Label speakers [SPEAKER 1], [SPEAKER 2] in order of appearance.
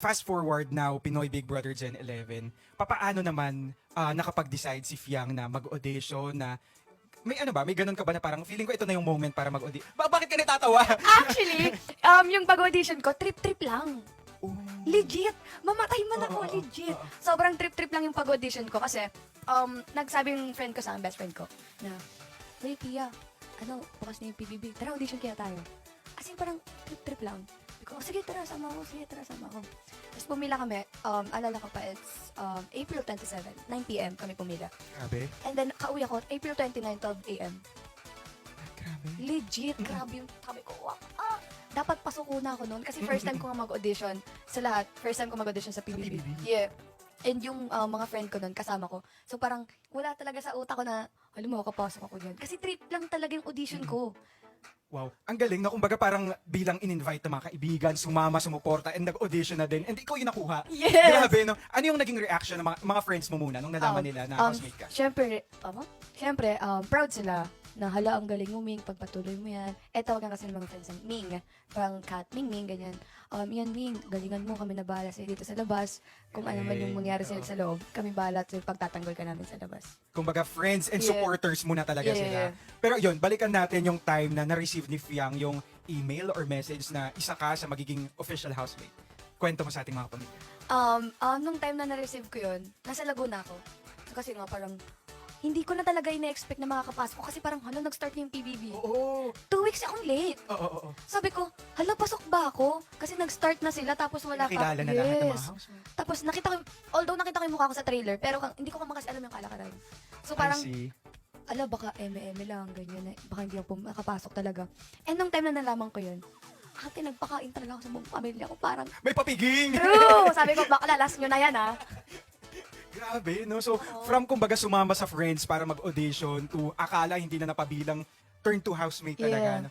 [SPEAKER 1] fast forward now, Pinoy Big Brother Gen 11, papaano naman nakapag-decide si Fiang na mag-audition na may ano ba, may ganun ka ba na parang feeling ko ito na yung moment para mag-audition? Bakit ka natatawa?
[SPEAKER 2] Actually, yung pag-audition ko, trip-trip lang.
[SPEAKER 1] Oh.
[SPEAKER 2] Legit! Mamatay man ako,
[SPEAKER 1] Oo, oo,
[SPEAKER 2] legit.
[SPEAKER 1] oo.
[SPEAKER 2] Sobrang trip-trip lang yung pag-audition ko kasi nagsabi yung friend ko sa akin, best friend ko, na, hey, Pia, bukas na yung PBB, tara audition kaya tayo. As in, parang trip-trip lang. Sabi ko, oh, sige, tara, sama ako, sige, tara, sama ako. Tapos pumila kami, alala ko pa, it's April 27, 9 p.m. kami pumila.
[SPEAKER 1] Grabe.
[SPEAKER 2] And then, kauwi ako, April 29, 12 a.m.
[SPEAKER 1] Grabe.
[SPEAKER 2] Legit, grabe yung sabi ko, dapat pasuko na ako noon kasi first time ko nga mag-audition sa lahat. First time ko mag-audition sa PBB.
[SPEAKER 1] PBB?
[SPEAKER 2] Yeah. And yung mga friend ko noon, kasama ko. So parang wala talaga sa utak ko na, alam mo, kapasok ako dyan. Kasi trip lang talaga yung audition ko.
[SPEAKER 1] Wow. Ang galing na kumbaga parang bilang in-invite ng mga kaibigan, sumama, sumuporta, and nag-audition na din. And ikaw yung nakuha.
[SPEAKER 2] Yes!
[SPEAKER 1] Grabe, no? Ano yung naging reaction ng mga friends mo muna nung nalaman nila na housemate ka?
[SPEAKER 2] Siyempre, proud sila na hala, ang galing mo, Ming, pagpatuloy mo yan. Tawagan kasi ng mga friends ng Ming, parang Kat, Ming, ganyan. Yan, Ming, galingan mo, kami na bahala sa'yo dito sa labas. Kung ano man yung mangyari sa'yo sa loob, kami bahala sa'yo pagtatanggol ka namin sa labas.
[SPEAKER 1] Kumbaga friends and
[SPEAKER 2] Yeah.
[SPEAKER 1] supporters muna talaga
[SPEAKER 2] Yeah.
[SPEAKER 1] sila. Pero yun, balikan natin yung time na na-receive ni Fiang yung email or message na isa ka sa magiging official housemate. Kwento mo sa ating mga pamilya.
[SPEAKER 2] Nung time na na-receive ko yun, nasa Laguna ako. So, kasi nga parang, hindi ko na talaga ina-expect na makakapasok ko kasi parang, hala, nag-start na yung PBB.
[SPEAKER 1] Oo.
[SPEAKER 2] 2 weeks akong late.
[SPEAKER 1] Oo.
[SPEAKER 2] Sabi ko, hala, pasok ba ako? Kasi nag-start na sila tapos wala pa.
[SPEAKER 1] Nakilala na lahat ng mga housemate.
[SPEAKER 2] Tapos although nakita ko yung mukha ko sa trailer, pero hindi ko kasi alam yung kalakaran. So
[SPEAKER 1] I
[SPEAKER 2] parang,
[SPEAKER 1] see.
[SPEAKER 2] ala, baka eme-eme lang, ganyan. Baka hindi ako makapasok talaga. And nung time na nalaman ko yun, ate, nagpakain talaga ako sa buong pamilya ko. Parang,
[SPEAKER 1] May papiging!
[SPEAKER 2] true! Sabi ko, baka lalas nyo na yan, ha?
[SPEAKER 1] Grabe, no? So, from kumbaga sumama sa friends para mag-audition to akala hindi na napabilang turn to housemate talaga.
[SPEAKER 2] Yeah.
[SPEAKER 1] No?